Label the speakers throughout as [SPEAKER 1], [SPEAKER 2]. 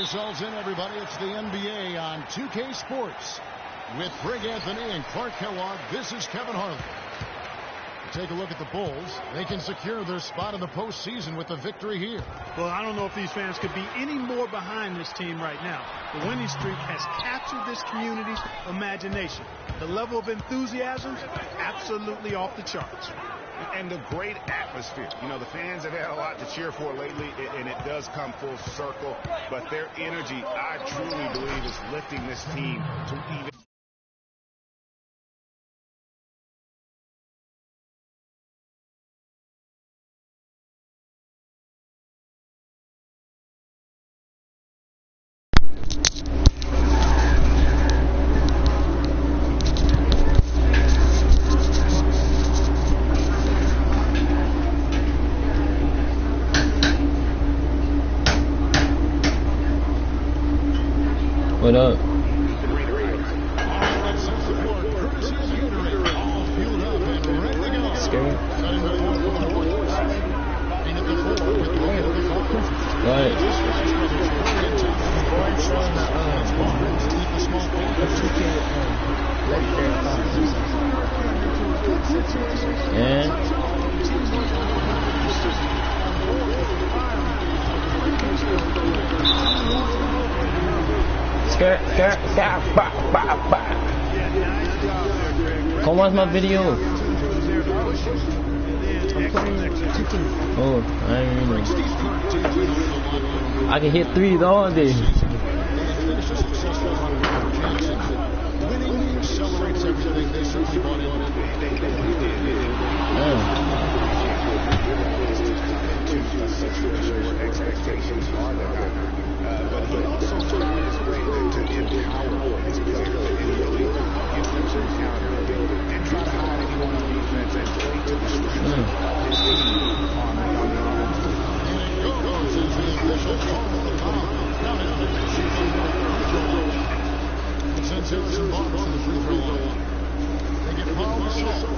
[SPEAKER 1] yourselves in, everybody. It's the NBA on 2K Sports. With Greg Anthony and Clark Kellogg, this is Kevin Harlan. Take a look at the Bulls. They can secure their spot in the postseason with a victory here.
[SPEAKER 2] Well, I don't know if these fans could be any more behind this team right now. The winning streak has captured this community's imagination. The level of enthusiasm, absolutely off the charts.
[SPEAKER 3] And the great atmosphere. You know, the fans have had a lot to cheer for lately, and it does come full circle. But their energy, I truly believe, is lifting this team to even...
[SPEAKER 4] What up? Scared? Right. And Come watch my video. Oh, I ain't know. I can hit threes all day.
[SPEAKER 3] Expectations are there. But he also took his way to empower his players and really give them some accountability and try to hide anyone on defense and play to the strength of his team on the offense.
[SPEAKER 1] Sends Harrison Barnes to the free throw line. They get Paul Gasol.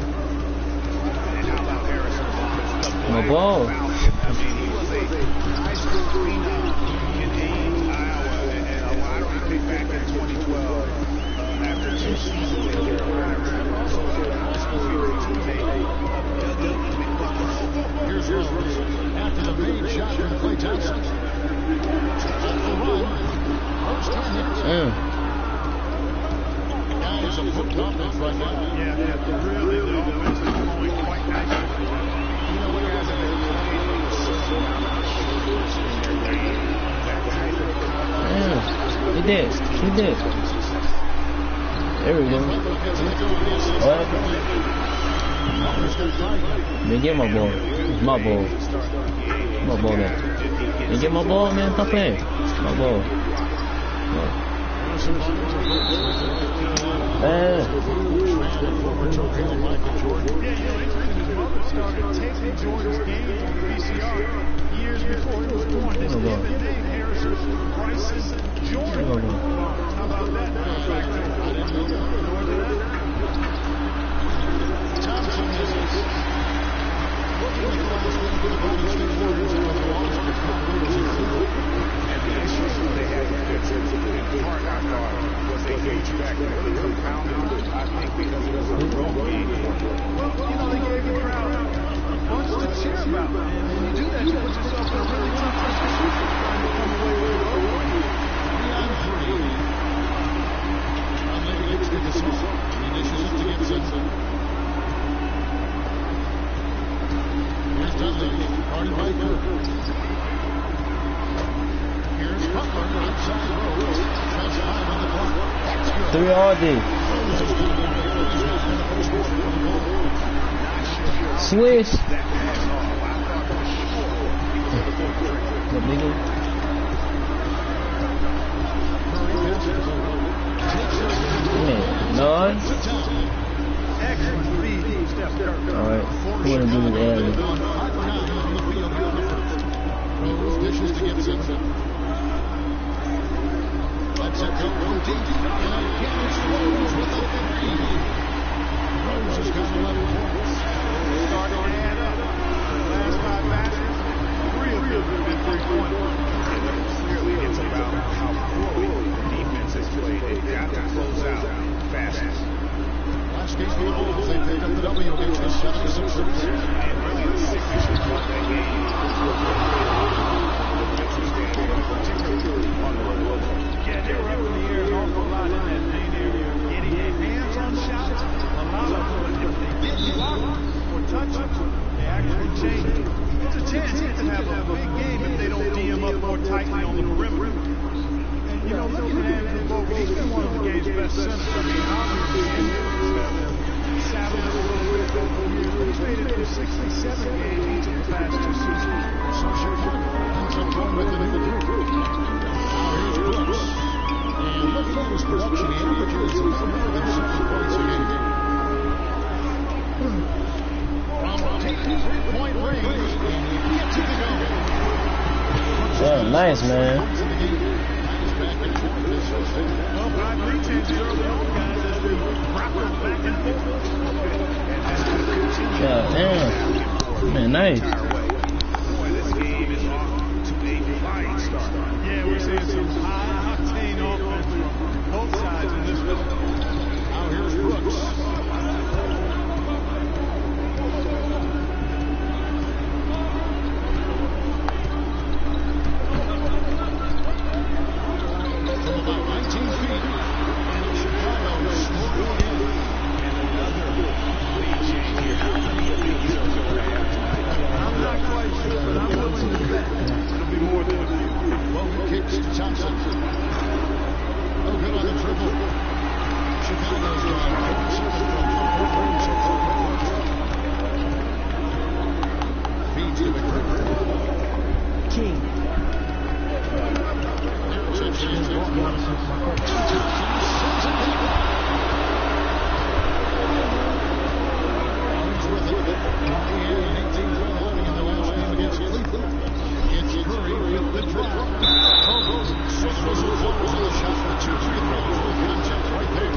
[SPEAKER 3] And how about Harrison Barnes?
[SPEAKER 4] My ball.
[SPEAKER 3] I mean, he was a high school phenom in Ames, Iowa, and I don't think back in 2012 after 2 seasons in Carolina. Also, high school here in
[SPEAKER 1] Here's Rose after the main shot from Klay Thompson. Off the run. First time hit. Guys are hooked up in front now.
[SPEAKER 2] Yeah, really, the offense is flowing quite nicely.
[SPEAKER 3] You know what guys have been
[SPEAKER 4] He did. There we go. What? Man, get my ball. It's my ball. My ball, man. Man, get my ball, man. Stop playing. My ball.
[SPEAKER 2] Started taking Jordan's games on VCR years before he was born. This kid named Harrison Bryson Jordan. How about that? I didn't know that. Thompson is looking at the last week of the Golden State Warriors and the loss
[SPEAKER 3] and the issues that they had with Vincent in part, I thought, was a huge factor. It really compounded, I think, because it was a road game.
[SPEAKER 2] Well, you know, they gave the crowd a bunch to cheer about. And when you do that, you put yourself in a really tough position trying to come away with a road win.
[SPEAKER 1] 3-on-3. Maybe it's good to see. He dishes it to Gibson. Here's Dudley, guarded by Kirk. Here's Butler, outside Rose. Shots 5 on the clock.
[SPEAKER 4] 3 all day. Swish. What nigga? None. Alright, who wanna do this alley?
[SPEAKER 1] Rose dishes to Gibson. Let's it go deep. And again, it's Rose with the three. Rose has got 11 points.
[SPEAKER 2] Starting to add up. The last 5 matches, 3 of them have been 3-pointers.
[SPEAKER 3] Clearly, it's about how
[SPEAKER 1] case for the Bulls, they pick up the W against the 76ers.
[SPEAKER 2] Yeah, they were up in the air an awful lot in that main area. Getting their hands on shots, a lot of them, if they didn't block or touch them, they actually change. There's a chance he could have a big game if they don't DM up more tightly on the perimeter. And, you know, looking at Andrew Bogut, he's been one of the game's best centers. I mean, obviously, injuries have saddled him a little bit over the years, but he's made it through 67 games each of the past 2 seasons.
[SPEAKER 1] So Chicago ends up going with the number 3. Now here's Brooks. And looking at his production, he averages a little more than 7 points a game. From deep three-point range, and he gets it to go.
[SPEAKER 4] Yeah, nice, man.
[SPEAKER 2] Well, Brian Lee changed early on, guys, as they grappled back and forth.
[SPEAKER 4] Yeah, damn. Man, nice.
[SPEAKER 3] Boy, this game is off to a flying start.
[SPEAKER 2] Yeah, we're seeing some high-octane offense from both sides in this one.
[SPEAKER 1] Now here's Brooks. From about 19 feet, and Chicago scoring again.
[SPEAKER 3] And another lead change here. How many of these are going to have tonight?
[SPEAKER 2] I'm not quite sure, but I'm willing to bet it'll be more than a few.
[SPEAKER 1] Logan kicks to Thompson. No good on the triple. Chicago's gone 4-7 so far. Feeds to McGregor.
[SPEAKER 5] King.
[SPEAKER 1] There's a chance to walk on. Barnes with it. Indiana in 18-12 leading in the last game against Cleveland. It's Curry with the drop. So the whistle blows on the shot for 2 free throws. Full contact right there.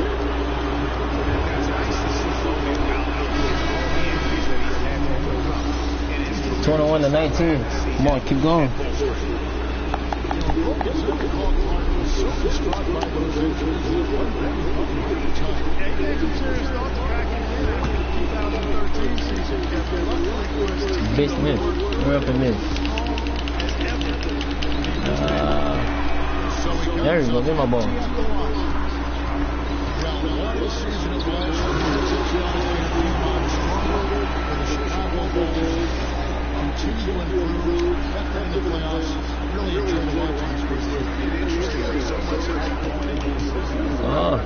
[SPEAKER 3] It's nice to see Logan out of the injuries that he's had to overcome. And it's
[SPEAKER 4] 21-19. Come on, keep going.
[SPEAKER 1] Logan's never called Clark was so distraught by those injuries. He wasn't ready for the time.
[SPEAKER 2] Yeah, he had some serious thoughts cracking in after the 2013 season. Luckily for his team,
[SPEAKER 4] Bitch, miss. We're up in this. There you go. Get my ball.
[SPEAKER 1] Well, what a season it was for his Cincinnati team on stronger for the Chicago Bulls. Continue to improve, kept them in the playoffs. Really enjoyed watching this group.
[SPEAKER 3] interesting. There's so much high point in this system.
[SPEAKER 4] Oh.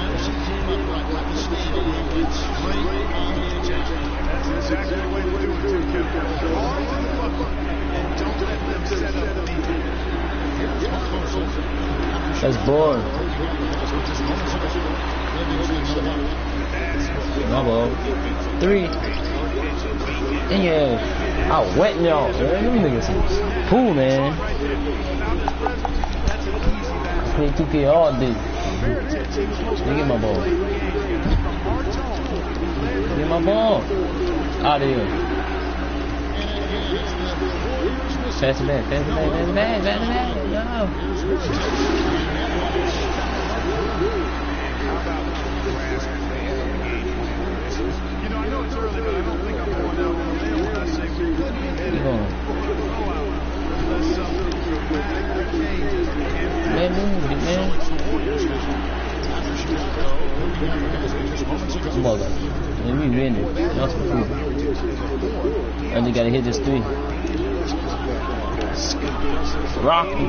[SPEAKER 1] Once he came up right with the standing, he went straight on the attack.
[SPEAKER 2] that's exactly the way to do it, too, Kevin. Hard to the bucket, and don't let them set up the defense.
[SPEAKER 1] Here's Cardoso.
[SPEAKER 4] That's boring. My ball. 3. Yeah. I wet y'all, man. Them niggas is cool, man. I play 2K all day. Get my ball. Get my ball. Out of here. Pass it back. Pass it back. Pass it back. Pass it back. No.
[SPEAKER 2] You know, I know it's early, but I don't think I'm going out on a limb when I say we could be headed for a blowout unless something dramatic changes.
[SPEAKER 4] Man, move it, man. Come on, guys. Man, we winning. That's for cool. And they gotta hit this 3. Rocky.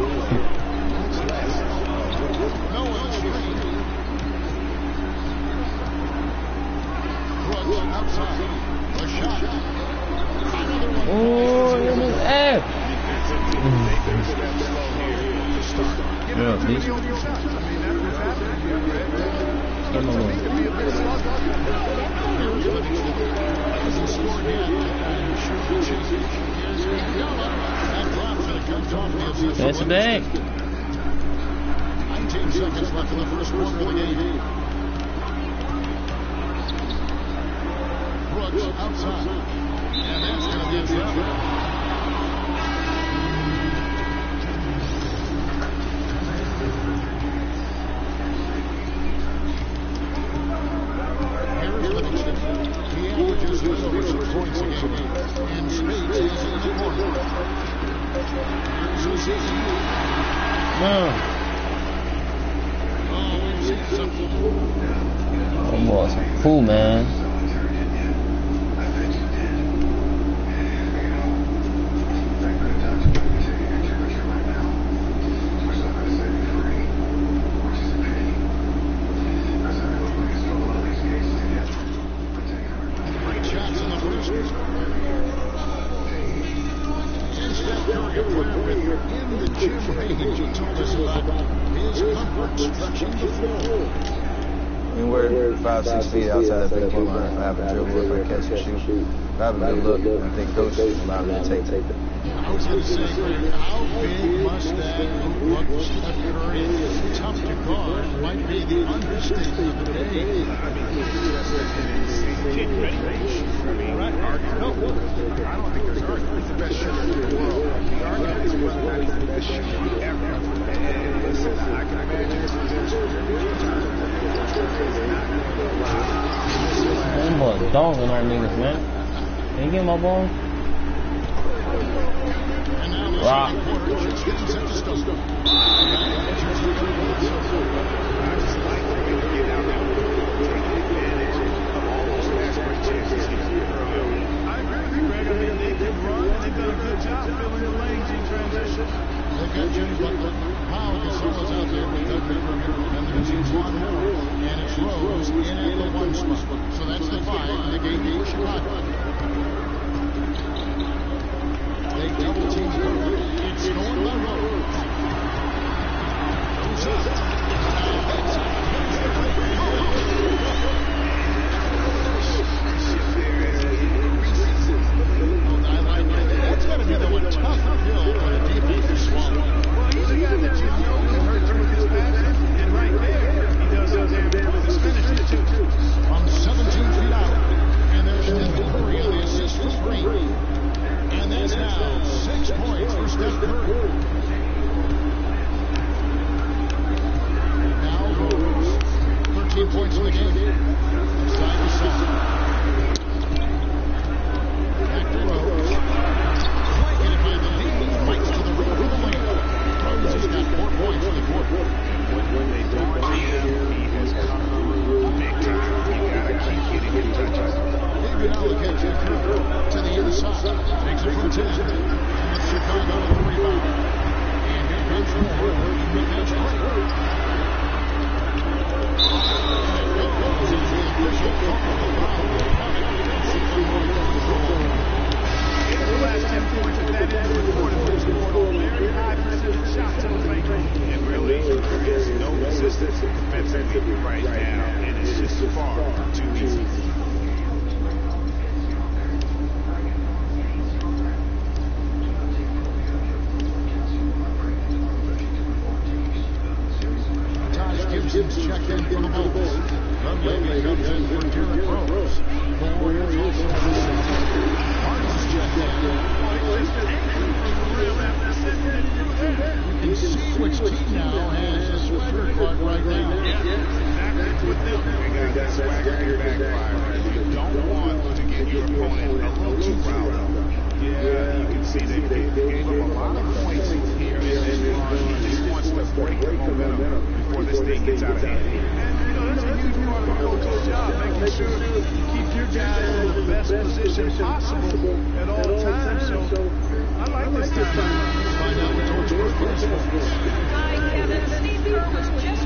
[SPEAKER 4] Oh, hey! Yeah, please. Come on. Pass it back.
[SPEAKER 1] 19 seconds left in the first quarter of the game. outside. And that's going to be a travel. Harris Livingston. He averages just over 6 points a game. And Spades is in the corner. Here's Azizi.
[SPEAKER 4] No.
[SPEAKER 1] Oh, we've seen something.
[SPEAKER 4] Oh, boy, cool, man.
[SPEAKER 1] Great shots in the first. And Steph Curry, a player within the gym range, he told us about his comfort stretching the floor.
[SPEAKER 6] I mean, we're 5-6 feet outside the three-point line. If I have a dribble, if I catch and shoot, if I have a good look, I think Coach allowed me to take it.
[SPEAKER 1] I was going to say, Greg, how big must that look for Steph Curry? It's tough to guard. Might be the understatement of the day.
[SPEAKER 3] I mean, he's just an insane kid ready. I mean, argument. I don't think there's argument. He's the best shooter in the world. The argument is whether or not he's the best shooter ever. And listen, I can imagine there's times
[SPEAKER 4] Them boys dogging our niggas, man. Can you get my ball?
[SPEAKER 1] And now the
[SPEAKER 4] Rock.
[SPEAKER 1] second quarter just getting set to start.
[SPEAKER 3] I just like the way they get out there and take advantage of all those fast break chances he had early.
[SPEAKER 2] I agree with you, Greg. I mean, they can run, and they've done a good job filling the lanes in transition.
[SPEAKER 1] They've got Jimmy Butler. Pau Gasol's out there with Doug Rivera. And there's Juan Moore. And it's Rose in at the 1 spot. So that's the 5 in the game for Chicago. They double team Curry. It's scored by Rose. Goes up. That's it. I like it. That's got to be the one tough hill for the defense to swallow.
[SPEAKER 2] Well, he's a guy that you know can hurt you with his passing, and right there, he does some damage with his finishing, too.
[SPEAKER 1] From 17 feet out. And there's Steph Curry on the assist for 3. And that's now 6 points for Steph Curry. Now Rose. 13 points in the game. Side to side. Back to Rose. Flanking it by the lead. Fights to the rim for the lane. Rose has got 4 points for the quarter.
[SPEAKER 3] When they don't see him, he has come through big time. You gotta keep getting him touches.
[SPEAKER 1] Iguodala gets it to the inside. Makes it from 10. And Chicago with the rebound. And here comes Moore in the bench play. And it goes into the official call of the foul.
[SPEAKER 2] In the last 10 points at that end of the court, it's scored on very high precision shots to the fake.
[SPEAKER 3] And really, there is no resistance defensively right now, and it's just far too easy.
[SPEAKER 1] Taj Gibson's checked in for the Bulls. Dunleavy comes in for Derrick Rose. The Warriors also have Barnes is checked in. You can see which team now has a swagger card right now.
[SPEAKER 3] Exactly what they got that swagger and backfire. You don't want to get your opponent a little too riled up. Yeah, you can see they gave up a lot of points here in this run. He just wants to break the momentum before this thing gets out of hand.
[SPEAKER 2] And, you know, that's a huge part of the coach's job, making sure you keep your guys in the best position possible at all times. So, I like this time.
[SPEAKER 1] Let's find out what George Burke is for.
[SPEAKER 7] Guy Kevin, Steve Kerr was just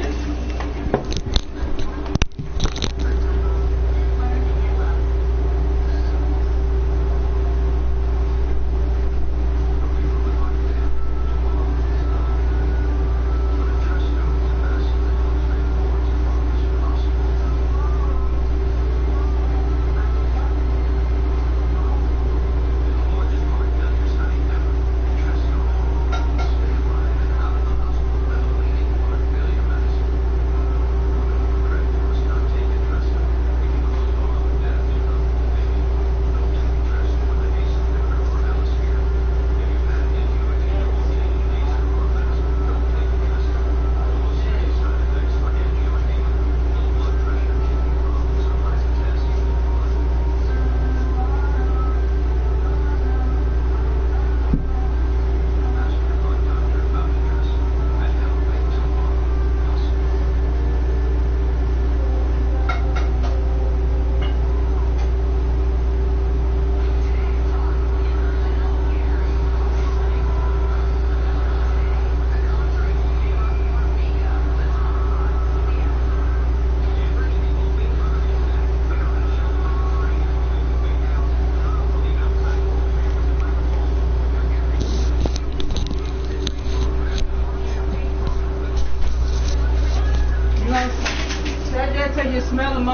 [SPEAKER 7] Going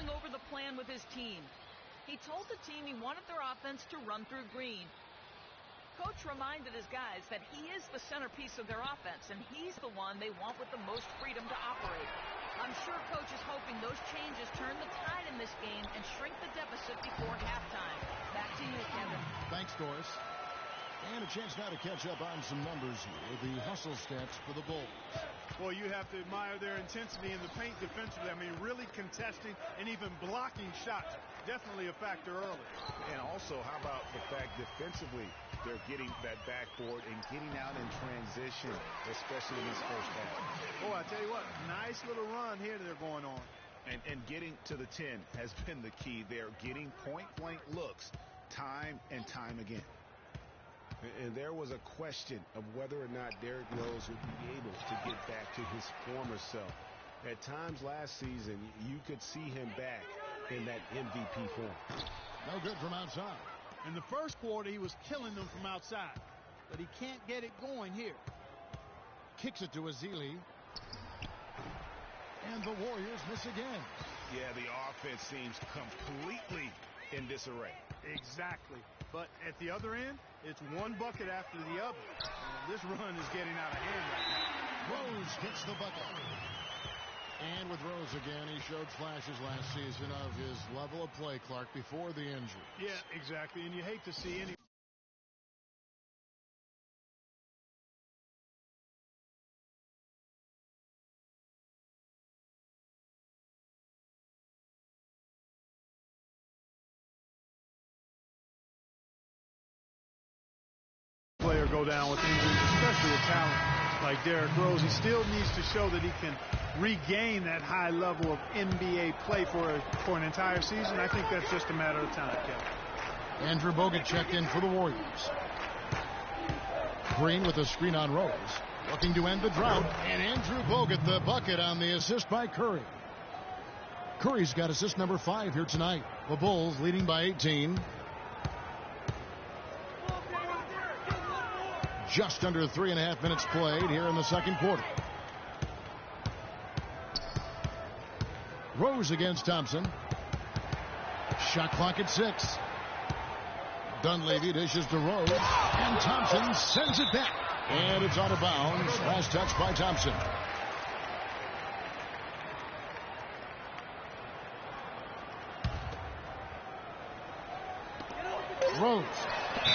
[SPEAKER 7] over the plan with his team. He told the team he wanted their offense to run through Green. Coach reminded his guys that he is the centerpiece of their offense, and he's the one they want with the most freedom to operate. I'm sure Coach is hoping those changes turn the tide in this game and shrink the deficit before halftime. Back to you, Kevin.
[SPEAKER 1] Thanks, Doris. And a chance now to catch up on some numbers here. The hustle stats for the Bulls.
[SPEAKER 2] Well, you have to admire their intensity in the paint defensively. I mean, really contesting and even blocking shots. Definitely a factor early.
[SPEAKER 3] And also, how about the fact defensively, they're getting that backboard and getting out in transition, especially in this first half.
[SPEAKER 2] Oh, I tell you what, nice little run here they're going on.
[SPEAKER 3] And getting to the 10 has been the key. They're getting point-blank looks time and time again. And there was a question of whether or not Derrick Rose would be able to get back to his former self. At times last season, you could see him back in that MVP form.
[SPEAKER 1] No good from outside.
[SPEAKER 2] In the first quarter, he was killing them from outside. But he can't get it going here.
[SPEAKER 1] Kicks it to Ezeli. And the Warriors miss again.
[SPEAKER 3] Yeah, the offense seems completely in disarray.
[SPEAKER 2] Exactly. But at the other end, it's one bucket after the other. And this run is getting out of hand right now.
[SPEAKER 1] Rose gets the bucket. And with Rose again, he showed flashes last season of his level of play, Clark, before the injury.
[SPEAKER 2] Yeah, exactly. And you hate to see any... player go down with injuries, especially a talent like Derrick Rose. He still needs to show that he can regain that high level of NBA play for an entire season. I think that's just a matter of time, Kevin.
[SPEAKER 1] Andrew Bogut checked in for the Warriors. Green with a screen on Rose, looking to end the drought, and Andrew Bogut the bucket on the assist by Curry. Curry's got assist number 5 here tonight. The Bulls leading by 18. Just under 3.5 minutes played here in the second quarter. Rose against Thompson. Shot clock at 6. Dunleavy dishes to Rose, and Thompson sends it back. And it's out of bounds. Last touch by Thompson. Rose.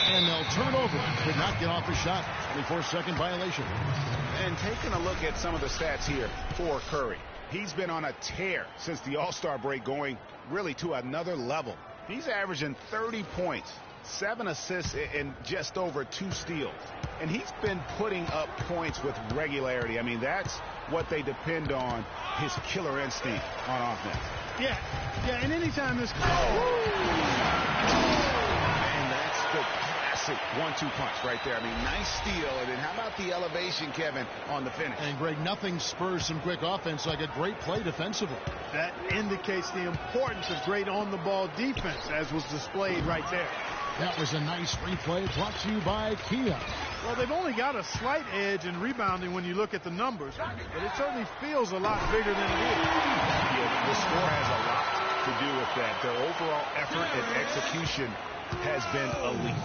[SPEAKER 1] And they'll turn over. Could not get off the shot. 24-second violation.
[SPEAKER 3] And taking a look at some of the stats here for Curry. He's been on a tear since the All-Star break, going really to another level. He's averaging 30 points, 7 assists, and just over 2 steals. And he's been putting up points with regularity. I mean, that's what they depend on, his killer instinct on offense.
[SPEAKER 2] Yeah, and anytime this...
[SPEAKER 3] The classic 1-2 punch right there. I mean, nice steal. And then how about the elevation, Kevin, on the finish?
[SPEAKER 1] And Greg, nothing spurs some quick offense like a great play defensively.
[SPEAKER 2] That indicates the importance of great on-the-ball defense, as was displayed right there.
[SPEAKER 1] That was a nice replay brought to you by Kia.
[SPEAKER 2] Well, they've only got a slight edge in rebounding when you look at the numbers, but it certainly feels a lot bigger than it is.
[SPEAKER 3] Yeah, the score has a lot to do with that. Their overall effort and execution has been elite.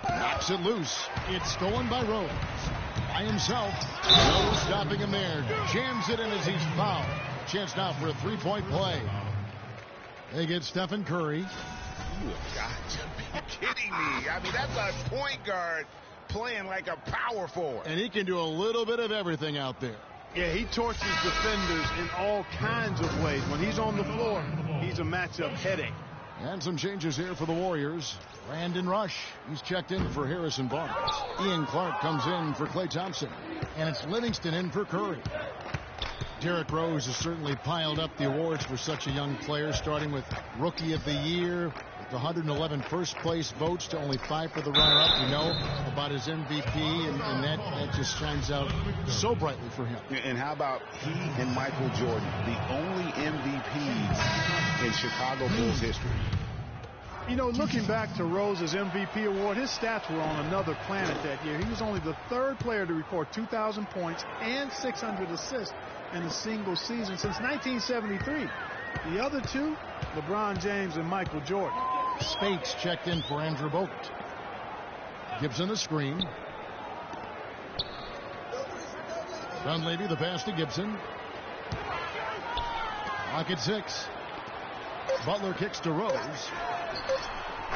[SPEAKER 1] Knocks it loose. It's stolen by Rose. By himself. No stopping him there. Jams it in as he's fouled. Chance now for a three-point play. They get Stephen Curry.
[SPEAKER 3] You have got to be kidding me. I mean, that's a point guard playing like a power forward.
[SPEAKER 1] And he can do a little bit of everything out there.
[SPEAKER 2] Yeah, he torches defenders in all kinds of ways. When he's on the floor, he's a matchup headache.
[SPEAKER 1] And some changes here for the Warriors. Brandon Rush, he's checked in for Harrison Barnes. Ian Clark comes in for Klay Thompson. And it's Livingston in for Curry. Derrick Rose has certainly piled up the awards for such a young player, starting with Rookie of the Year, with 111 first-place votes to only 5 for the runner-up. We know about his MVP, and that just shines out so brightly for him.
[SPEAKER 3] And how about he and Michael Jordan, the only MVPs in Chicago Bulls history?
[SPEAKER 2] You know, looking back to Rose's MVP award, his stats were on another planet that year. He was only the third player to record 2,000 points and 600 assists in a single season since 1973. The other two, LeBron James and Michael Jordan.
[SPEAKER 1] Spates checked in for Andrew Bogut. Gibson a screen. Dunleavy the pass to Gibson. Lock at 6. Butler kicks to Rose.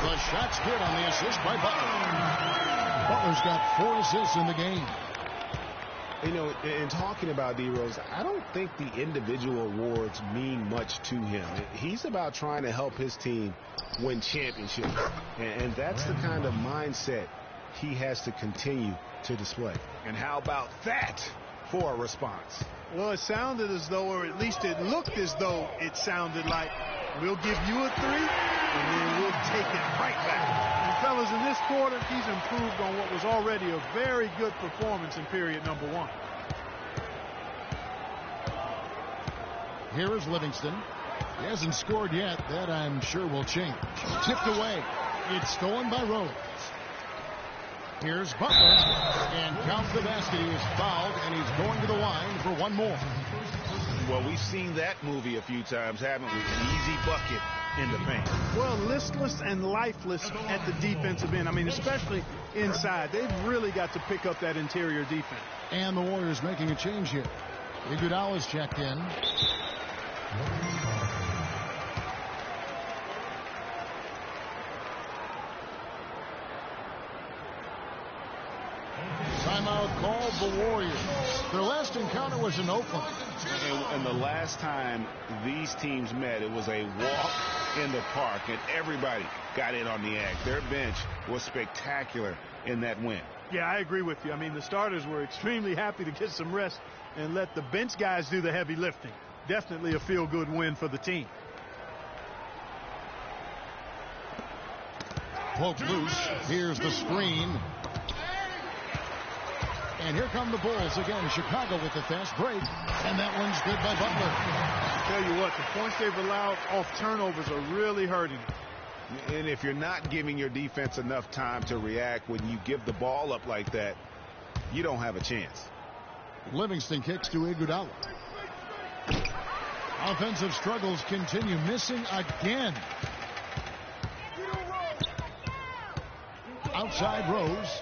[SPEAKER 1] The shot's good on the assist by Butler. Butler's got 4 assists in the game.
[SPEAKER 3] You know, in talking about D. Rose, I don't think the individual awards mean much to him. He's about trying to help his team win championships. And that's the kind of mindset he has to continue to display. And how about that for a response?
[SPEAKER 2] Well, it sounded as though, or at least it looked as though it sounded like, we'll give you a 3, and then we'll take it right back. And fellas, in this quarter, he's improved on what was already a very good performance in period number 1.
[SPEAKER 1] Here is Livingston. He hasn't scored yet. That, I'm sure, will change. Tipped away. It's stolen by Rose. Here's Butler. And count the basket. He is fouled, and he's going to the line for one more.
[SPEAKER 3] Well, we've seen that movie a few times, haven't we? An easy bucket in the paint.
[SPEAKER 2] Well, listless and lifeless at the defensive end. I mean, especially inside. They've really got to pick up that interior defense.
[SPEAKER 1] And the Warriors making a change here. Iguodala's checked in. Timeout called the Warriors. Their last encounter was in Oakland.
[SPEAKER 3] And the last time these teams met, it was a walk in the park, and everybody got in on the act. Their bench was spectacular in that win.
[SPEAKER 2] Yeah, I agree with you. I mean, the starters were extremely happy to get some rest and let the bench guys do the heavy lifting. Definitely a feel-good win for the team.
[SPEAKER 1] Poke loose. Here's the screen. And here come the Bulls again. Chicago with the fast break. And that one's good by Butler.
[SPEAKER 2] I tell you what, the points they've allowed off turnovers are really hurting.
[SPEAKER 3] And if you're not giving your defense enough time to react when you give the ball up like that, you don't have a chance.
[SPEAKER 1] Livingston kicks to Iguodala. Offensive struggles continue. Missing again. Outside Rose.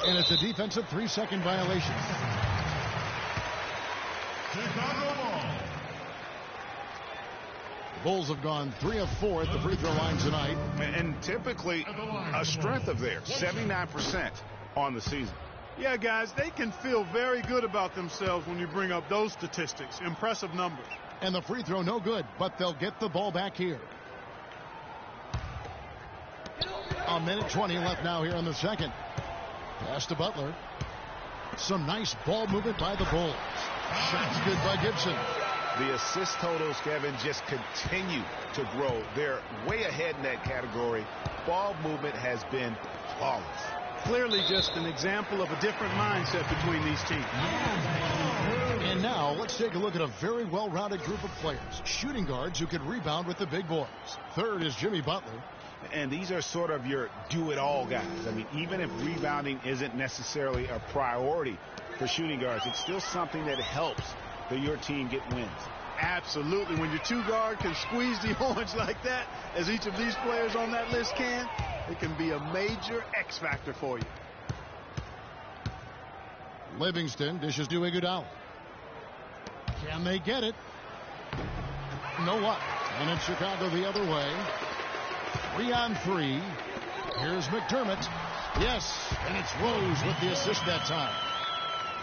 [SPEAKER 1] And it's a defensive 3-second violation. Chicago ball. The Bulls have gone 3 of 4 at the free throw line tonight.
[SPEAKER 3] And typically a strength of theirs, 79% on the season.
[SPEAKER 2] Yeah, guys, they can feel very good about themselves when you bring up those statistics. Impressive numbers.
[SPEAKER 1] And the free throw no good, but they'll get the ball back here. A minute 20 left now here in the second. Pass to Butler. Some nice ball movement by the Bulls. Shots good by Gibson.
[SPEAKER 3] The assist totals, Kevin, just continue to grow. They're way ahead in that category. Ball movement has been flawless.
[SPEAKER 2] Clearly just an example of a different mindset between these teams.
[SPEAKER 1] And now let's take a look at a very well-rounded group of players. Shooting guards who can rebound with the big boys. Third is Jimmy Butler.
[SPEAKER 3] And these are sort of your do-it-all guys. I mean, even if rebounding isn't necessarily a priority for shooting guards, it's still something that helps your team get wins.
[SPEAKER 2] Absolutely. When your two guard can squeeze the orange like that, as each of these players on that list can, it can be a major X factor for you.
[SPEAKER 1] Livingston dishes to Iguodala. Can they get it? No luck. And it's Chicago the other way. 3 on 3. Here's McDermott. Yes, and it's Rose with the assist that time.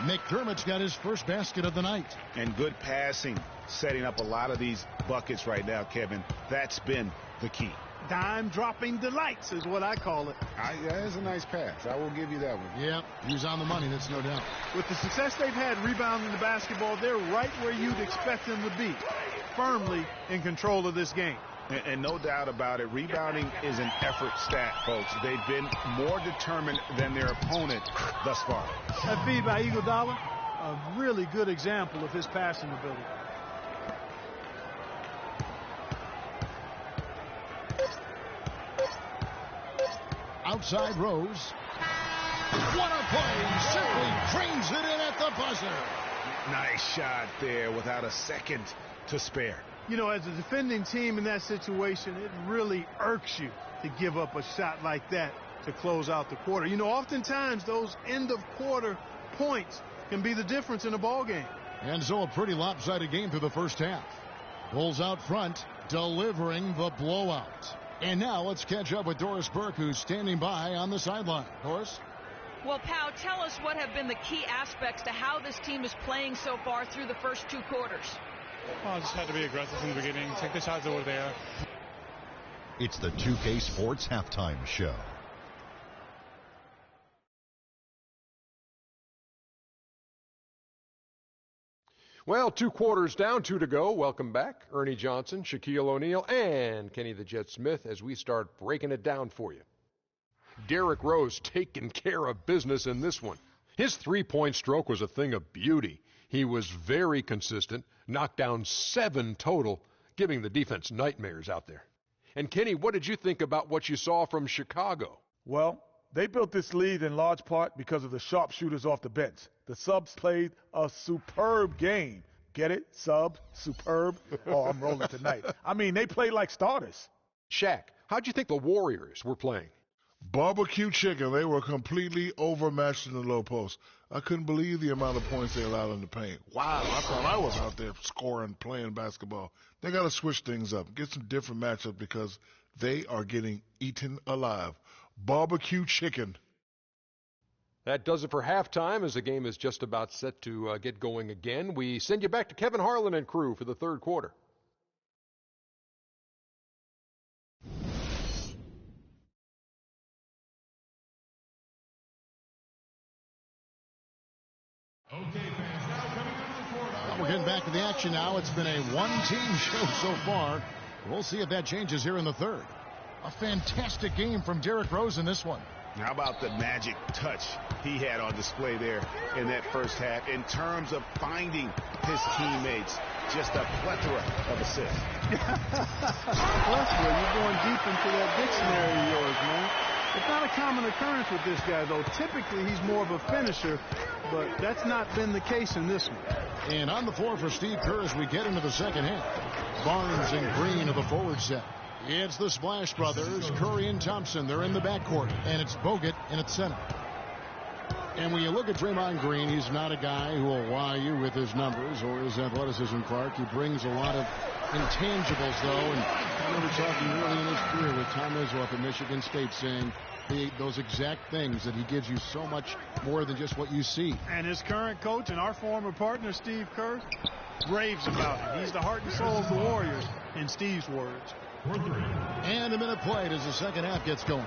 [SPEAKER 1] McDermott's got his first basket of the night. And
[SPEAKER 3] good passing, setting up a lot of these buckets right now, Kevin. That's been the key.
[SPEAKER 2] Dime-dropping delights is what I call it.
[SPEAKER 3] That is a nice pass. I will give you that one.
[SPEAKER 1] Yep, he's on the money, that's no doubt.
[SPEAKER 2] With the success they've had rebounding the basketball, they're right where you'd expect them to be, firmly in control of this game.
[SPEAKER 3] And no doubt about it, rebounding is an effort stat, folks. They've been more determined than their opponent thus far.
[SPEAKER 2] That feed by Iguodala, a really good example of his passing ability.
[SPEAKER 1] Outside Rose. What a play! Simply trains it in at the buzzer.
[SPEAKER 3] Nice shot there without a second to spare.
[SPEAKER 2] You know, as a defending team in that situation, it really irks you to give up a shot like that to close out the quarter. You know, oftentimes those end-of-quarter points can be the difference in a ball game.
[SPEAKER 1] And so a pretty lopsided game through the first half. Bulls out front, delivering the blowout. And now let's catch up with Doris Burke, who's standing by on the sideline. Doris?
[SPEAKER 7] Well, Pau, tell us what have been the key aspects to how this team is playing so far through the first two quarters.
[SPEAKER 8] Well, I just had to be aggressive in the beginning, take the shots that were there.
[SPEAKER 9] It's the 2K Sports Halftime Show.
[SPEAKER 10] Well, 2 quarters down, 2 to go. Welcome back. Ernie Johnson, Shaquille O'Neal, and Kenny the Jet Smith as we start breaking it down for you. Derrick Rose taking care of business in this one. His three-point stroke was a thing of beauty. He was very consistent, knocked down 7 total, giving the defense nightmares out there. And Kenny, what did you think about what you saw from Chicago?
[SPEAKER 11] Well, they built this lead in large part because of the sharpshooters off the bench. The subs played a superb game. Get it? Sub, superb. Oh, I'm rolling tonight. I mean, they played like starters.
[SPEAKER 10] Shaq, how'd you think the Warriors were playing?
[SPEAKER 12] Barbecue chicken. They were completely overmatched in the low post. I couldn't believe the amount of points they allowed in the paint. Wow, I thought I was out there scoring, playing basketball. They got to switch things up, get some different matchups because they are getting eaten alive. Barbecue chicken.
[SPEAKER 10] That does it for halftime as the game is just about set to get going again. We send you back to Kevin Harlan and crew for the third quarter.
[SPEAKER 1] We're getting back to the action now. It's been a one-team show so far. We'll see if that changes here in the third. A fantastic game from Derrick Rose in this one.
[SPEAKER 3] How about the magic touch he had on display there in that first half in terms of finding his teammates? Just a plethora of assists.
[SPEAKER 2] Plethora, you're going deep into that dictionary of yours, man. It's not a common occurrence with this guy, though. Typically, he's more of a finisher, but that's not been the case in this one.
[SPEAKER 1] And on the floor for Steve Kerr as we get into the second half. Barnes and Green of the forward set. It's the Splash Brothers, Curry and Thompson. They're in the backcourt, and it's Bogut in its center. And when you look at Draymond Green, he's not a guy who will wow you with his numbers or his athleticism, Clark. He brings a lot of intangibles, though. And I remember talking early in his career with Tom Izzo up at Michigan State saying those exact things, that he gives you so much more than just what you see.
[SPEAKER 2] And his current coach and our former partner, Steve Kerr, raves about it. He's the heart and soul of the Warriors, in Steve's words.
[SPEAKER 1] And a minute played as the second half gets going.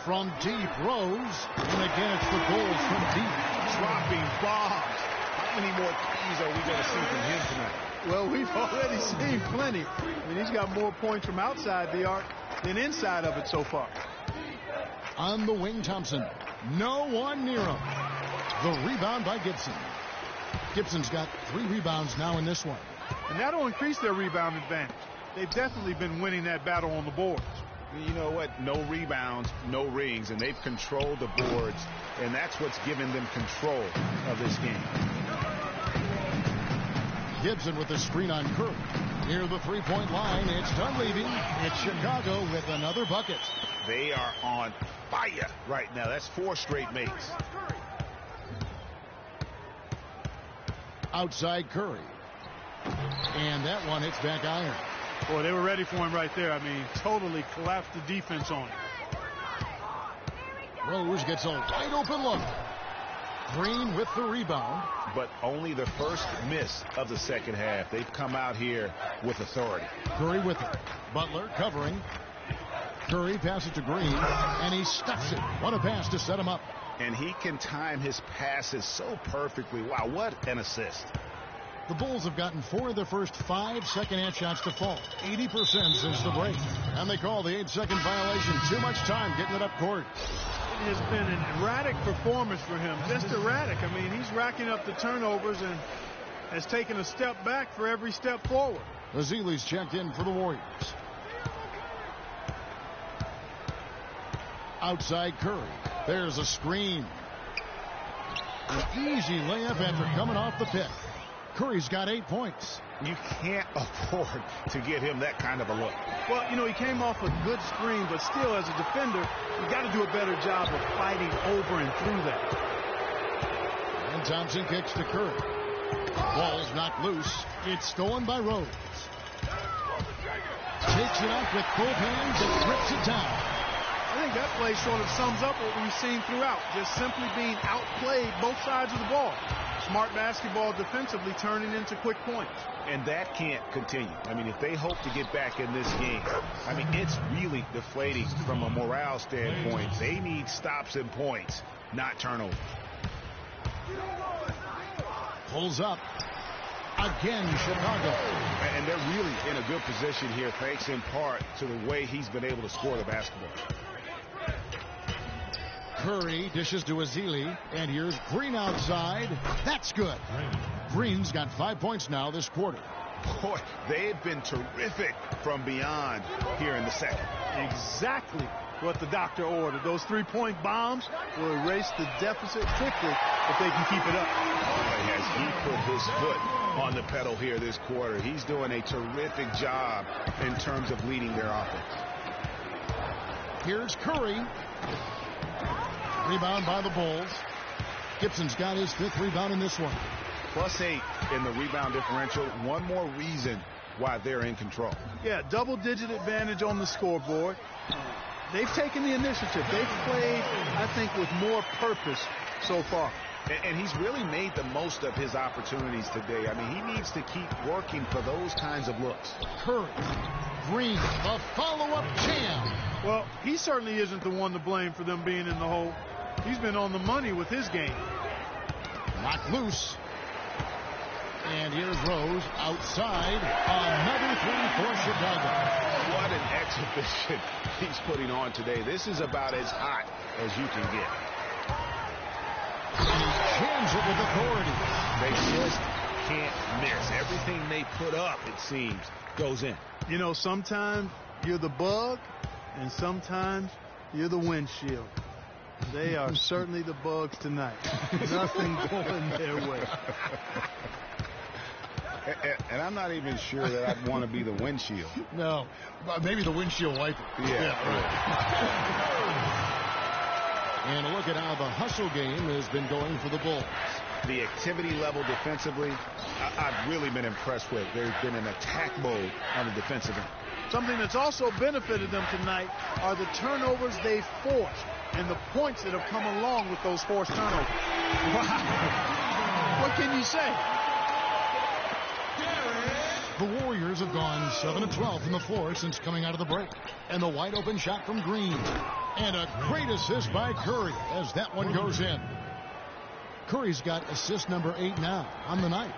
[SPEAKER 1] From deep, Rose. And again, it's the Bulls from deep.
[SPEAKER 3] Dropping bombs. How many more threes are we going to see from him tonight?
[SPEAKER 2] Well, we've already seen plenty. I mean, he's got more points from outside the arc than inside of it so far.
[SPEAKER 1] On the wing, Thompson. No one near him. The rebound by Gibson. Gibson's got 3 rebounds now in this one.
[SPEAKER 2] And that'll increase their rebound advantage. They've definitely been winning that battle on the boards.
[SPEAKER 3] You know what? No rebounds, no rings, and they've controlled the boards, and that's what's given them control of this game.
[SPEAKER 1] Gibson with the screen on Curry. Near the three-point line, it's Dunleavy. It's Chicago with another bucket.
[SPEAKER 3] They are on fire right now. That's 4 straight makes.
[SPEAKER 1] Outside Curry. And that one hits back iron.
[SPEAKER 2] Boy, they were ready for him right there. I mean, totally collapsed the defense on him.
[SPEAKER 1] Rose gets a wide open look. Green with the rebound.
[SPEAKER 3] But only the first miss of the second half. They've come out here with authority.
[SPEAKER 1] Curry with it. Butler covering. Curry passes to Green, and he stuffs it. What a pass to set him up.
[SPEAKER 3] And he can time his passes so perfectly. Wow, what an assist.
[SPEAKER 1] The Bulls have gotten 4 of their first 5 second-half shots to fall. 80% since the break. And they call the 8-second violation. Too much time getting it up court.
[SPEAKER 2] has been an erratic performance for him. Just erratic. I mean, he's racking up the turnovers and has taken a step back for every step forward.
[SPEAKER 1] Ezeli's checked in for the Warriors. Outside Curry. There's a screen. An easy layup after coming off the pick. Curry's got 8 points.
[SPEAKER 3] You can't afford to get him that kind of a look.
[SPEAKER 2] Well, you know, he came off a good screen, but still, as a defender, you got to do a better job of fighting over and through that.
[SPEAKER 1] And Thompson kicks to Curry. Ball's knocked loose. It's stolen by Rose. Takes it up with both hands and rips it down.
[SPEAKER 2] I think that play sort of sums up what we've seen throughout. Just simply being outplayed both sides of the ball. Smart basketball defensively turning into quick points.
[SPEAKER 3] And that can't continue. I mean, if they hope to get back in this game, I mean, it's really deflating from a morale standpoint. They need stops and points, not turnovers.
[SPEAKER 1] Pulls up. Again, Chicago.
[SPEAKER 3] And they're really in a good position here, thanks in part to the way he's been able to score the basketball.
[SPEAKER 1] Curry dishes to Ezeli, and here's Green outside. That's good. Green's got 5 points now this quarter.
[SPEAKER 3] Boy, they've been terrific from beyond here in the second.
[SPEAKER 2] Exactly what the doctor ordered. Those three-point bombs will erase the deficit quickly if they can keep it up.
[SPEAKER 3] Boy, has he put his foot on the pedal here this quarter. He's doing a terrific job in terms of leading their offense.
[SPEAKER 1] Here's Curry. Rebound by the Bulls. Gibson's got his 5th rebound in this one.
[SPEAKER 3] +8 in the rebound differential. One more reason why they're in control.
[SPEAKER 2] Yeah, double-digit advantage on the scoreboard. They've taken the initiative. They've played, I think, with more purpose so far.
[SPEAKER 3] And he's really made the most of his opportunities today. I mean, he needs to keep working for those kinds of looks.
[SPEAKER 1] Curry. Green, the follow-up jam.
[SPEAKER 2] Well, he certainly isn't the one to blame for them being in the hole. He's been on the money with his game.
[SPEAKER 1] Knocked loose. And here's Rose outside. Another three for Chicago.
[SPEAKER 3] What an exhibition he's putting on today. This is about as hot as you can get.
[SPEAKER 1] And he jams it with authority.
[SPEAKER 3] They just can't miss. Everything they put up, it seems, goes in.
[SPEAKER 2] You know, sometimes you're the bug, and sometimes you're the windshield. They are certainly the bugs tonight. Nothing going their way.
[SPEAKER 3] And I'm not even sure that I'd want to be the windshield.
[SPEAKER 1] No, maybe the windshield wiper.
[SPEAKER 3] Yeah,
[SPEAKER 1] right. And a look at how the hustle game has been going for the Bulls.
[SPEAKER 3] The activity level defensively, I've really been impressed with. There's been an attack mode on the defensive end.
[SPEAKER 2] Something that's also benefited them tonight are the turnovers they've forced and the points that have come along with those forced turnovers. Wow. What can you say?
[SPEAKER 1] The Warriors have gone 7 of 12 from the floor since coming out of the break. And the wide open shot from Green. And a great assist by Curry as that one goes in. Curry's got assist number 8 now on the night.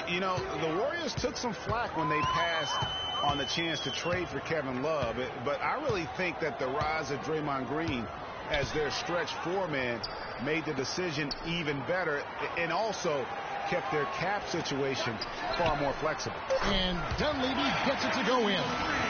[SPEAKER 3] You know, the Warriors took some flack when they passed on the chance to trade for Kevin Love. But I really think that the rise of Draymond Green as their stretch four-man made the decision even better and also kept their cap situation far more flexible.
[SPEAKER 1] And Dunleavy gets it to go in.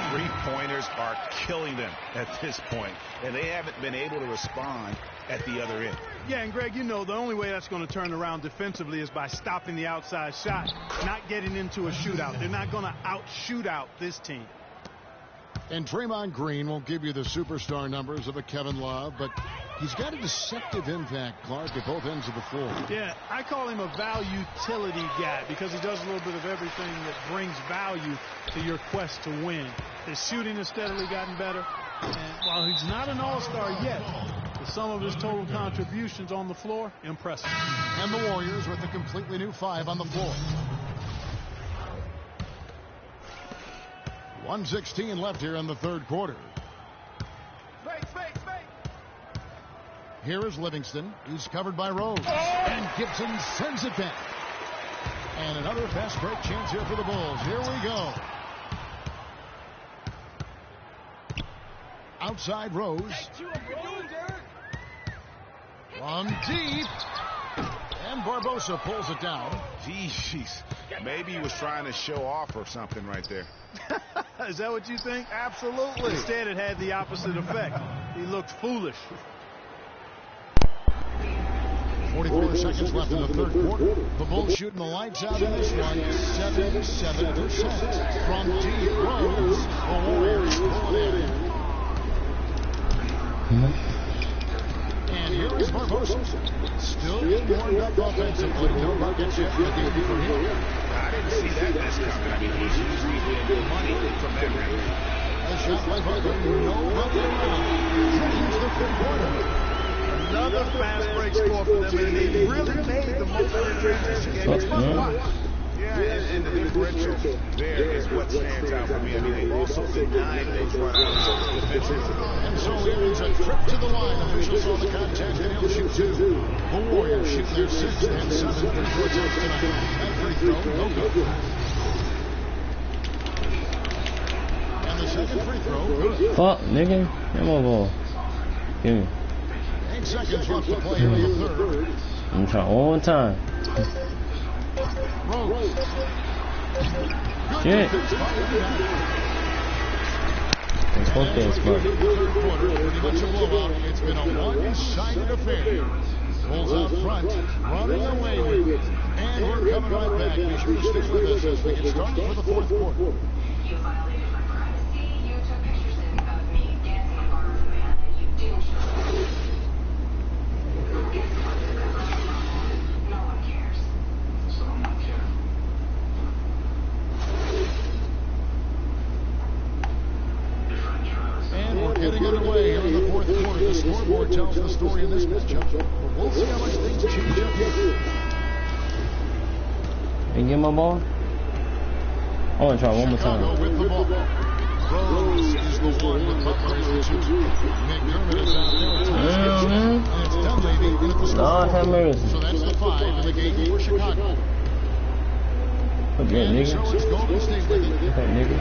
[SPEAKER 3] Three-pointers are killing them at this point, and they haven't been able to respond at the other end.
[SPEAKER 2] Yeah, and Greg, you know, the only way that's going to turn around defensively is by stopping the outside shot, not getting into a shootout. They're not going to out-shoot out this team.
[SPEAKER 1] And Draymond Green won't give you the superstar numbers of a Kevin Love, but he's got a deceptive impact, Clark, at both ends of the floor.
[SPEAKER 2] Yeah, I call him a value-utility guy because he does a little bit of everything that brings value to your quest to win. His shooting has steadily gotten better, and while he's not an all-star yet, the sum of his total contributions on the floor, impressive.
[SPEAKER 1] And the Warriors with a completely new 5 on the floor. 1:16 left here in the third quarter. Here is Livingston. He's covered by Rose. And Gibson sends it back. And another fast break chance here for the Bulls. Here we go. Outside Rose. From deep. And Barbosa pulls it down.
[SPEAKER 3] Jeez. Maybe he was trying to show off or something right there.
[SPEAKER 2] Is that what you think? Absolutely. Instead, it had the opposite effect. He looked foolish.
[SPEAKER 1] 44 seconds left in the third quarter. The Bulls shooting the lights out in this one. 77%. From deep. Rose. The Warriors pull it in. And here is Barbosa. Still getting warmed up offensively. No buckets yet, but they'll be for him.
[SPEAKER 3] I didn't see that miss coming. I mean, he's usually getting money from that rim.
[SPEAKER 1] A shot by Butler. Nobody around. Into the third quarter.
[SPEAKER 2] Another fast break score for them, and they really made the most of their transition game. It's fun to watch.
[SPEAKER 3] Yeah, and the differential there is what stands out for me. I mean, they also denied those runouts defensively.
[SPEAKER 1] And so Evans a trip to the line. Officials saw the contact, and he'll shoot two. The Warriors shooting their 6th and 7th free throw attempts tonight. That free throw, no good. And the second free throw, good.
[SPEAKER 4] Fuck, nigga. Come on, ball. Give me.
[SPEAKER 1] 8 seconds left to play in the third.
[SPEAKER 4] I'm trying one time.
[SPEAKER 1] Rose.
[SPEAKER 4] Shit. Let's hope that's fun.
[SPEAKER 1] Pretty much a blowout. It's been a one-sided affair. Bulls out front, running away with it. And we're coming right back. Be sure to stay with us as we get started for the fourth quarter.
[SPEAKER 13] You violated my privacy. You took pictures of me dancing in bar with a man that you didn't show. Guess what? No one cares. Someone cares.
[SPEAKER 1] And we're getting underway here in the fourth quarter. The scoreboard tells the story in this matchup. But we'll see how much things change up here.
[SPEAKER 4] You get my ball? I want to try one more time.
[SPEAKER 1] With the ball. Rose is the one with Butler is the two. McDermott is out there. And it's Dunleavy in at the scoreboard. So that's the 5 in the game for Chicago.
[SPEAKER 4] Okay, nigga.
[SPEAKER 1] So it's Golden State with it.
[SPEAKER 4] Okay, nigga.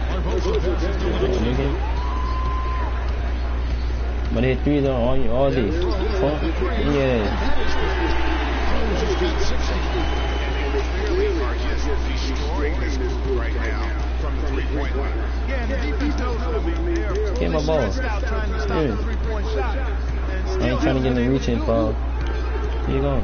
[SPEAKER 1] Barbosa passes to Willis.
[SPEAKER 4] Nigga. But they 3s all day. Fuck. Yeah.
[SPEAKER 1] Rose has got 60.
[SPEAKER 3] And they clearly are just destroying this group right now from the three-point line.
[SPEAKER 2] Yeah, and the defense knows that. I mean, they're
[SPEAKER 4] Get my ball.
[SPEAKER 2] stretched out trying to stop the three-point shot.
[SPEAKER 4] I ain't trying to get in the reaching foul. Here you go.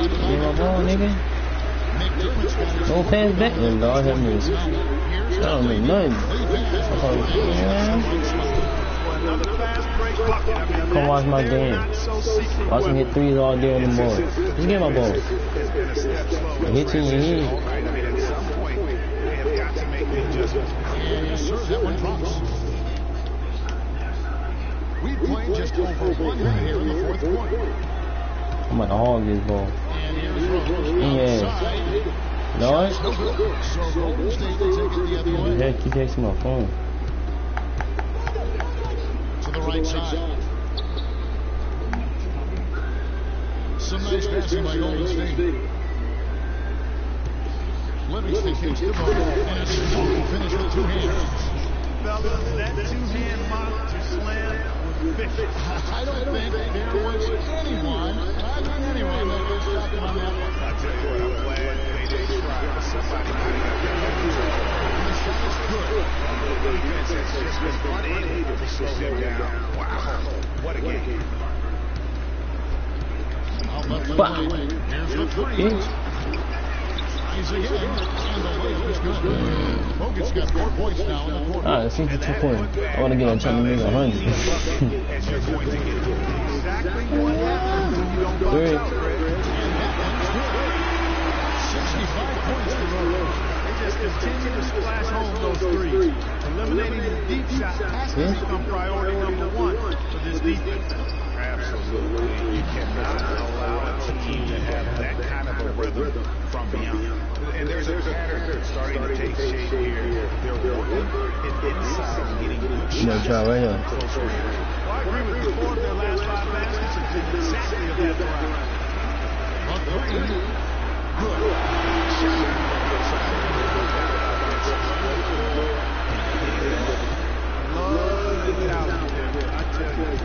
[SPEAKER 4] Get my ball, nigga. Don't pass back. Then Lord have mercy. That don't make nothing. Come watch my game. Watch me hit 3s all day on the ball. Just get my ball. Hit you in your head.
[SPEAKER 1] Yes, sir, that one drops. We played just over 1 minute here in the fourth quarter.
[SPEAKER 4] I'm about to hog this ball.
[SPEAKER 1] And here's Rose.
[SPEAKER 4] Yeah. Lord.
[SPEAKER 1] So Golden State will take it the other way.
[SPEAKER 4] Yeah, keep texting my phone.
[SPEAKER 1] To the right side. Some nice passing by Golden State. Livingston kicks the ball. And a strong finish with 2 hands.
[SPEAKER 2] Fellas, that 2-hand mock to slam was vicious.
[SPEAKER 1] I don't think there was anyone that could stop him on that one.
[SPEAKER 3] I tell you what, I'm glad they didn't try to somebody out of
[SPEAKER 1] The shot is good.
[SPEAKER 3] The defense has just been unable to slow them down. Wow, what a game.
[SPEAKER 1] I'll let them play. Here's the 3. He's again, and the layup is good. Bogut's got 4 points now in the quarter.
[SPEAKER 4] Alright, 62 points. I want to get on trying to make 100.
[SPEAKER 2] Exactly what happens when you don't box out, Greg.
[SPEAKER 1] 65 points for Rose.
[SPEAKER 2] They just continue to splash home those 3s. Eliminating the deep shot has to become priority number 1 for this defense.
[SPEAKER 3] Absolutely. You cannot allow a team to have that kind of a rhythm from beyond. And And there's a pattern starting to take shape here. They're working it inside, getting good shots.
[SPEAKER 4] Right here.
[SPEAKER 2] Well, I agree with you. 4 of their last 5 baskets have been exactly of that variety.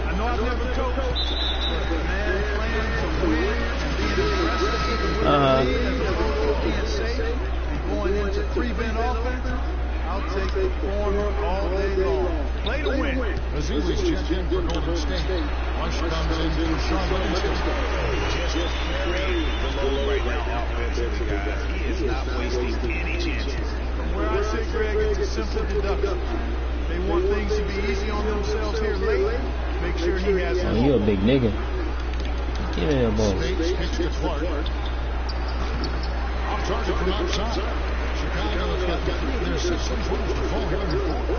[SPEAKER 2] I know I've never coached, but man, playing to win and being aggressive, being safe, and going into prevent offense, I'll take the corner all day long. Play to win.
[SPEAKER 1] Azizi's checked in for Golden State. Rush comes in for Sean Livingston.
[SPEAKER 3] Just carrying the load right now offensively, guys. He is not wasting any chances.
[SPEAKER 2] From where I sit, Greg, it's a simple deduction. They want things to be easy on themselves here late. Make sure he has
[SPEAKER 4] Oh, you a big nigga. Give me that ball.
[SPEAKER 1] Spates kicks to Clark. Off target from outside. Chicago has got 3 of their 6 3-pointers to fall here in the fourth.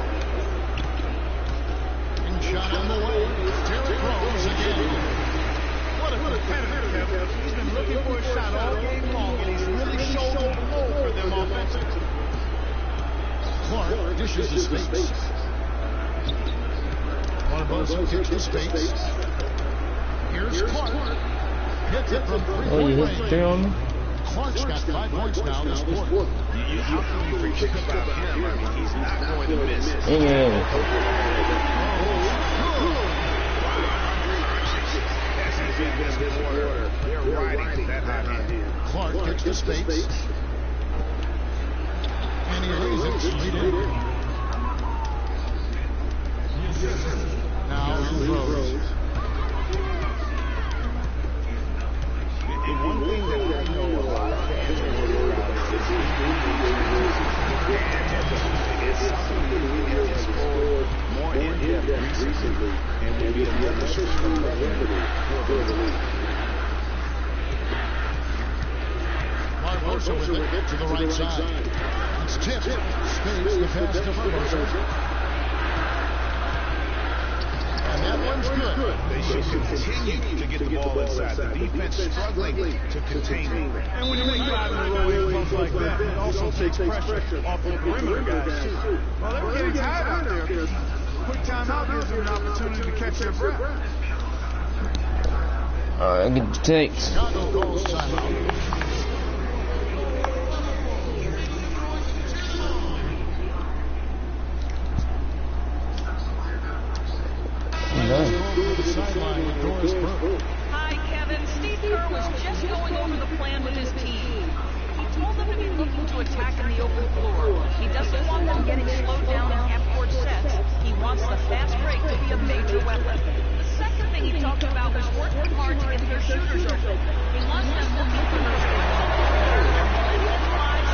[SPEAKER 1] And shot on the way. Derrick Rose again.
[SPEAKER 2] What a competitor, Kevin. He's been looking for a shot all game long, and he's really shown the role for them offensively.
[SPEAKER 1] Clark dishes to Spates. Barbosa kicks to Spates. Here's Clark. Hits it from 3-point
[SPEAKER 4] Oh, you hit
[SPEAKER 1] range.
[SPEAKER 4] 3 on me?
[SPEAKER 1] Clark's got 5 points now this quarter.
[SPEAKER 3] How can you forget about him? I mean, he's not going to miss.
[SPEAKER 4] Yeah.
[SPEAKER 3] They're riding that hot hand.
[SPEAKER 1] Clark kicks to Spates. And he lays it straight in. Now here's Rose.
[SPEAKER 3] And one thing that I know a lot of fans are worried about is something that we have explored more in depth recently, and will be another source of longevity for the league.
[SPEAKER 1] Barbosa with it to the right side. It's tipped. Spates the pass to Barbosa. And that one's good.
[SPEAKER 3] They should continue to get the ball inside. The defense struggling to contain them.
[SPEAKER 2] And when you make 5 in a row in clubs like that, it also takes pressure off the perimeter guys, too. Well, they were getting tired out there. Quick timeout gives them an opportunity to catch their breath.
[SPEAKER 4] All right, I get the takes.
[SPEAKER 1] Chicago goes timeout.
[SPEAKER 7] Hi, Kevin. Steve Kerr was just going over the plan with his team. He told them to be looking to attack in the open floor. He doesn't want them getting slowed down in half-court sets. He wants the fast break to be a major weapon. The second thing he talked about was working hard to get their shooters open. He wants them looking for those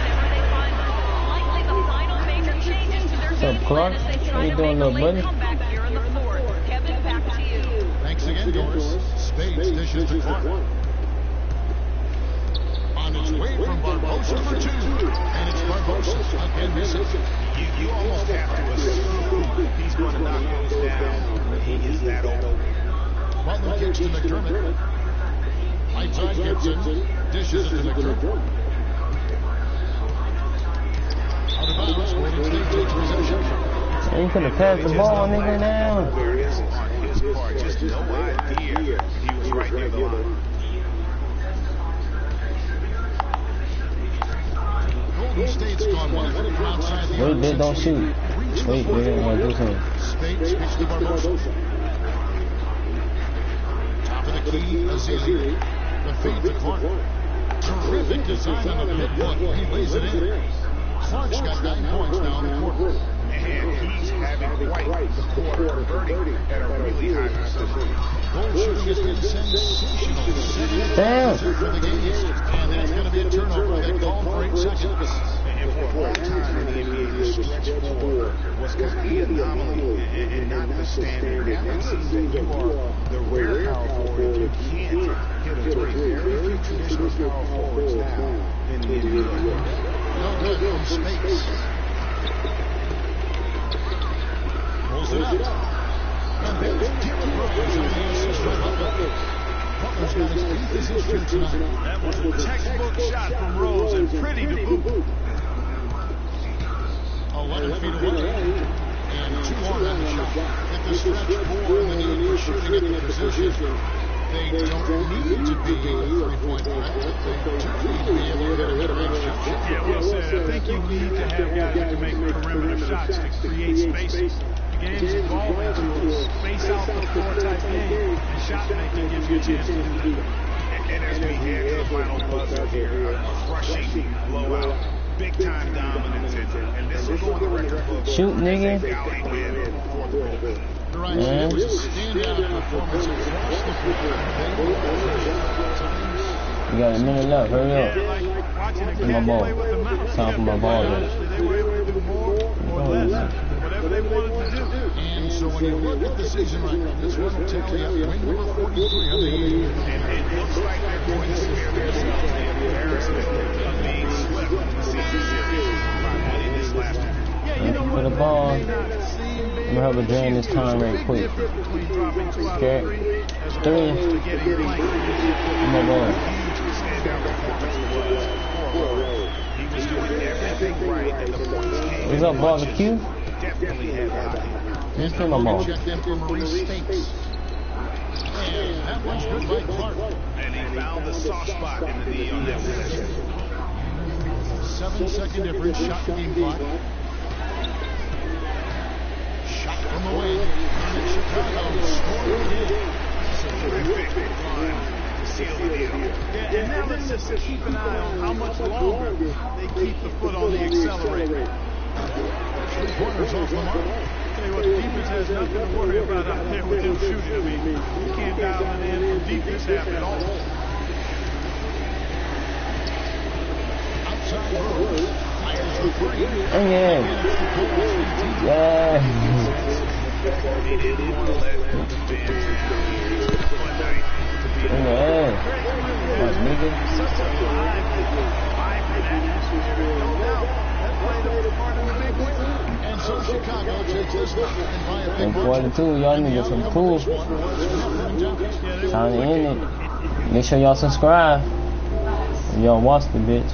[SPEAKER 7] whenever they find them. Likely the final major changes to their game plan as they try to make a late comeback here in the fourth. Kevin, back to you.
[SPEAKER 1] Thanks again, Doris. Spates dishes to Clark. On its way from Barbosa for 2. And it's Barbosa again missing.
[SPEAKER 3] You almost have to assume he's going to knock those down when he is that old.
[SPEAKER 1] Butler kicks to McDermott. Right side Gibson. Dishes it to McDermott. Out of bounds. Golden State takes possession.
[SPEAKER 4] You could have passed the ball, nigga, now.
[SPEAKER 3] Where is it on his part? Just no idea. He was right near the line.
[SPEAKER 1] Golden State's gone 1 from outside the
[SPEAKER 4] Wait, bitch, don't shoot. Wait, bitch, I want to do something.
[SPEAKER 1] Spates kicks to Barbosa. Top of the key, Azizi. The feed to Clark. Terrific design on the mid-foot. He lays it in. Clark's got 9 points now in the quarter.
[SPEAKER 3] And he's having quite the quarter, converting at a really high percentage.
[SPEAKER 1] Goal shooting has been sensational. 70% for the game. And that's going to be a turnover. They called for 8 seconds.
[SPEAKER 3] And for a long time in the NBA, the stretch forward was kind of the anomaly and not the standard. Now it seems that you are the rare power forward. You can't hit a three. Very few traditional power forwards now in the NBA.
[SPEAKER 1] No good from Spates. Pulls it up. And there's Derrick Rose on the assist from Butler. Butler's got his 8th assist here tonight.
[SPEAKER 2] That was a textbook shot from Rose and pretty to boot.
[SPEAKER 1] feet away. And 2 on that shot. At the stretch 4 and the need for shooting at the position. They don't need to be a 3-point threat. They do need to be able to hit a mid-range jump shot.
[SPEAKER 2] Yeah, well said. I think you need to have guys who can make perimeter shots to create space. The game's evolving to a space-out-the-floor type game, and shot making gives you a chance to do that.
[SPEAKER 3] And as we head to the final buzzer here, a crushing blowout, big-time dominance, and this will go on the record books.
[SPEAKER 4] Shoot, nigga.
[SPEAKER 1] It was a standout performance across the board.
[SPEAKER 4] You got a minute left. Hurry up.
[SPEAKER 2] Get
[SPEAKER 4] my ball. Time for my ball.
[SPEAKER 2] They were able to do more or less, whatever they wanted to do.
[SPEAKER 1] And so when you look at the season record, this one will tally up win number 43 on the year.
[SPEAKER 3] And it looks like they're going to spare themselves the embarrassment of being swept in the season series by winning this last year.
[SPEAKER 4] For the ball. I'm gonna have a drain this time right quick. Okay. 3. My ball. What's up, barbecue? Let's play my ball.
[SPEAKER 1] Check in for Maurice Spinks. And that one's good by Clark.
[SPEAKER 3] And he found the soft spot in the knee on that possession.
[SPEAKER 1] 7-second difference, shot being blocked. Shot from the wing. And Chicago scored again.
[SPEAKER 3] Terrific run to seal the deal.
[SPEAKER 2] Yeah, and now let's just keep an eye on how much longer they keep the foot on the accelerator.
[SPEAKER 1] 3 pointers off the mark.
[SPEAKER 2] Tell you what, the defense has nothing to worry about out there with them shooting. I mean, you can't dial it in from deep this half at all.
[SPEAKER 1] Outside Rose. Fires the 3.
[SPEAKER 4] Yeah. Yeah.
[SPEAKER 3] He didn't want to let the fans down here. One night to be
[SPEAKER 4] Yeah. What, nigga?
[SPEAKER 2] Such a vibrant atmosphere. No doubt, that played a part in the big win.
[SPEAKER 1] And so Chicago takes this one.
[SPEAKER 4] And 42, y'all niggas some cool. Time to end it. Make sure y'all subscribe. If y'all watch the bitch.